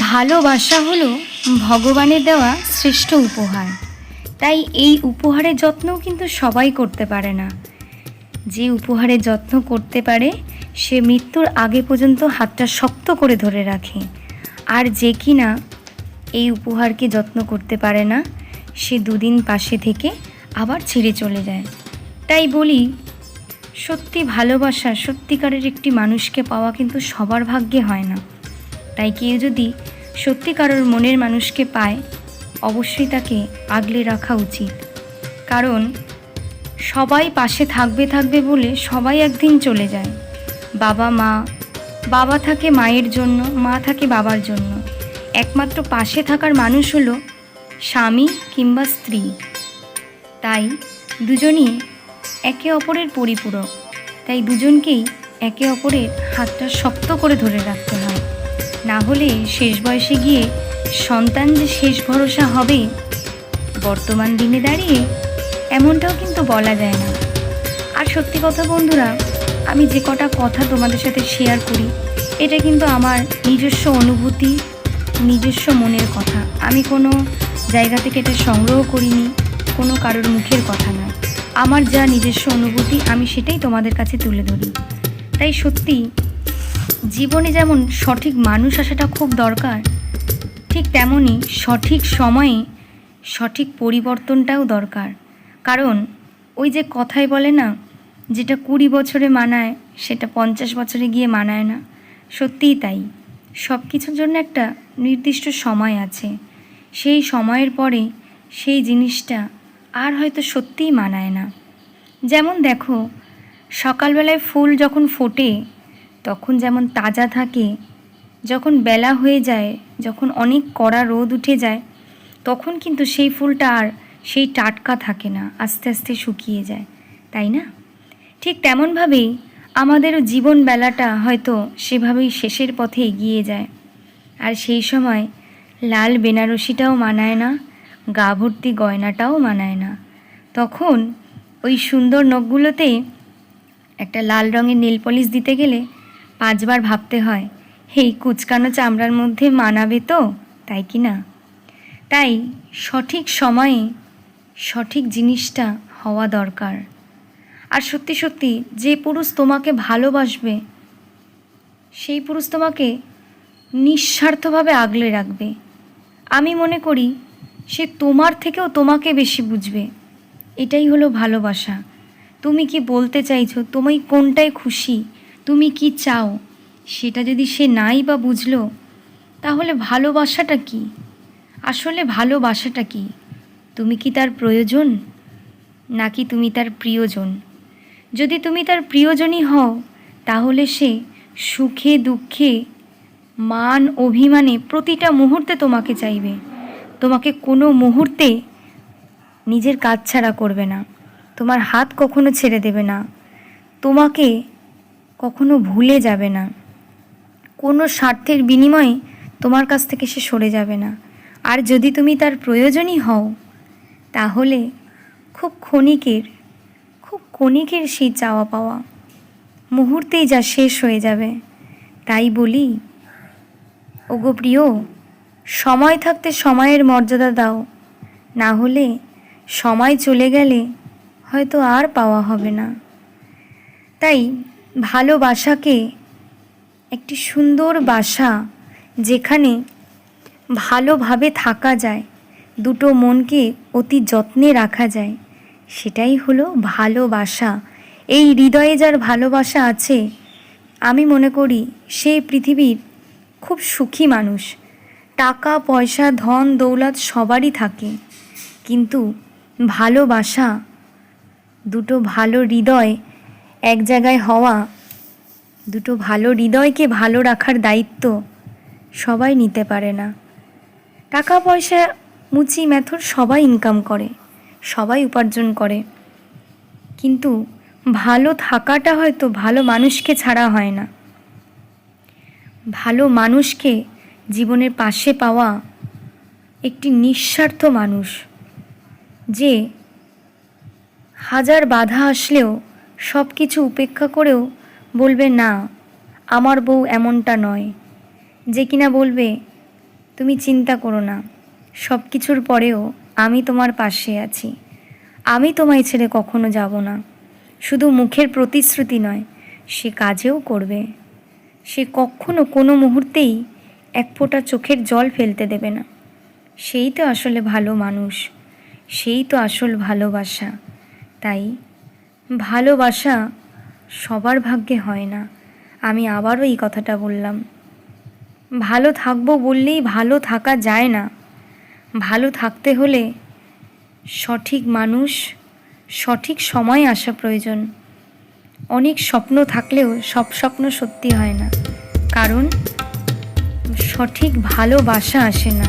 ভালোবাসা হলো ভগবানের দেওয়া শ্রেষ্ঠ উপহার। তাই এই উপহারের যত্নও কিন্তু সবাই করতে পারে না। যে উপহারের যত্ন করতে পারে সে মৃত্যুর আগে পর্যন্ত হাতটা শক্ত করে ধরে রাখে, আর যে কিনা এই উপহারকে যত্ন করতে পারে না সে দুদিন পাশে থেকে আবার ছেড়ে চলে যায়। তাই বলি, সত্যি ভালোবাসা, সত্যিকারের একটি মানুষকে পাওয়া কিন্তু সবার ভাগ্যে হয় না। তাই কেউ যদি সত্যিকারের মনের মানুষকে পায়, অবশ্যই তাকে আগলে রাখা উচিত। কারণ সবাই পাশে থাকবে বলে সবাই একদিন চলে যায়। বাবা থাকে মায়ের জন্য, মা থাকে বাবার জন্য। একমাত্র পাশে থাকার মানুষ হলো স্বামী কিংবা স্ত্রী। তাই দুজনই একে অপরের পরিপূরক। তাই দুজনকেই একে অপরের হাতটা শক্ত করে ধরে রাখতে হয়। না হলে শেষ বয়সে গিয়ে সন্তান যে শেষ ভরসা হবে বর্তমান দিনে দাঁড়িয়ে, এমনটাও কিন্তু বলা যায় না। আর সত্যি কথা বন্ধুরা, আমি যে কটা কথা তোমাদের সাথে শেয়ার করি, এটা কিন্তু আমার নিজস্ব অনুভূতি, নিজস্ব মনের কথা। আমি কোনো জায়গা থেকে এটা সংগ্রহ করিনি, কোনো কারোর মুখের কথা না। আমার যা নিজস্ব অনুভূতি আমি সেটাই তোমাদের কাছে তুলে ধরি। তাই সত্যি জীবনে যেমন সঠিক মানুষ আসাটা খুব দরকার, ঠিক তেমনই সঠিক সময়ে সঠিক পরিবর্তনটাও দরকার। কারণ ওই যে কথায় বলে না, যেটা 20 বছরে মানায় সেটা 50 বছরে গিয়ে মানায় না। সত্যিই তাই। সব কিছুর জন্য একটা নির্দিষ্ট সময় আছে। সেই সময়ের পরে সেই জিনিসটা আর হয়তো সত্যিই মানায় না। যেমন দেখো, সকালবেলায় ফুল যখন ফোটে তখন যেমন তাজা থাকে, যখন বেলা হয়ে যায়, যখন অনেক কড়া রোদ উঠে যায়, তখন কিন্তু সেই ফুলটা আর সেই টাটকা থাকে না, আস্তে আস্তে শুকিয়ে যায়, তাই না? ঠিক তেমনভাবেই আমাদেরও জীবন বেলাটা হয়তো সেভাবেই শেষের পথে এগিয়ে যায়। আর সেই সময় লাল বেনারসিটাও মানায় না, গা ভর্তি গয়নাটাও মানায় না। তখন ওই সুন্দর নখগুলোতে একটা লাল রঙের নেল পলিশ দিতে গেলে 5 বার ভাবতে হয়, এই কুচকানো চামড়ার মধ্যে মানাবে তো, তাই কি না? তাই সঠিক সময়ে সঠিক জিনিসটা হওয়া দরকার। আর সত্যি সত্যি যে পুরুষ তোমাকে ভালোবাসবে সেই পুরুষ তোমাকে নিঃস্বার্থভাবে আগলে রাখবে। আমি মনে করি সে তোমার থেকেও তোমাকে বেশি বুঝবে। এটাই হলো ভালোবাসা। তুমি কি বলতে চাইছো, তুমি কোনটায় খুশি, তুমি কি চাও, সেটা যদি সে নাই বা বুঝলো, তাহলে ভালোবাসাটা কি? আসলে ভালোবাসাটা কি? তুমি কি তার প্রয়োজন, নাকি তুমি তার প্রিয়জন? যদি তুমি তার প্রিয়জনই হও, তাহলে সে সুখে দুঃখে মান অভিমানে প্রতিটা মুহূর্তে তোমাকে চাইবে। তোমাকে কোনো মুহূর্তে নিজের কাজ ছাড়া করবে না, তোমার হাত কখনো ছেড়ে দেবে না, তোমাকে কখনো ভুলে যাবে না, কোনো স্বার্থের বিনিময়ে তোমার কাছ থেকে সে সরে যাবে না। আর যদি তুমি তার প্রয়োজনই হও, তাহলে খুব ক্ষণিকের সেই চাওয়া পাওয়া মুহূর্তেই যা শেষ হয়ে যাবে। তাই বলি, ওগো প্রিয়, সময় থাকতে সময়ের মর্যাদা দাও, না হলে সময় চলে গেলে হয়তো আর পাওয়া হবে না। তাই ভালোবাসাকে একটি সুন্দর বাসা, যেখানে ভালোভাবে থাকা যায়, দুটো মনকে অতি যত্নে রাখা যায়, সেটাই হলো ভালোবাসা। এই হৃদয়ে যার ভালোবাসা আছে, আমি মনে করি সেই পৃথিবীর খুব সুখী মানুষ। টাকা পয়সা ধন দৌলত সবারই থাকে, কিন্তু ভালোবাসা, দুটো ভালো হৃদয় এক জায়গায় হওয়া, দুটো ভালো হৃদয়কে ভালো রাখার দায়িত্ব সবাই নিতে পারে না। টাকা পয়সা মুচি মেথর সবাই ইনকাম করে, সবাই উপার্জন করে, কিন্তু ভালো থাকাটা হয়তো ভালো মানুষকে ছাড়া হয় না। ভালো মানুষকে জীবনের পাশে পাওয়া একটি নিঃস্বার্থ মানুষ, যে হাজার বাধা আসলেও সব কিছু উপেক্ষা করেও বলবে না, আমার বউ এমনটা নয়, যে কিনা বলবে তুমি চিন্তা করো না, সব কিছুর পরেও আমি তোমার পাশে আছি। আমি তোমায় ছেড়ে কখনো যাব না। শুধু মুখের প্রতিশ্রুতি নয়, সে কাজেও করবে। সে কখনো কোনো মুহূর্তেই এক ফোঁটা চোখের জল ফেলতে দেবে না। সেই তো আসলে ভালো মানুষ, সেই তো আসল ভালোবাসা। তাই ভালোবাসা সবার ভাগ্যে হয় না। আমি আবারও এই কথাটা বললাম, ভালো থাকবো বললেই ভালো থাকা যায় না। ভালো থাকতে হলে সঠিক মানুষ, সঠিক সময় আসা প্রয়োজন। অনেক স্বপ্ন থাকলেও সব স্বপ্ন সত্যি হয় না, কারণ সঠিক ভালোবাসা আসে না।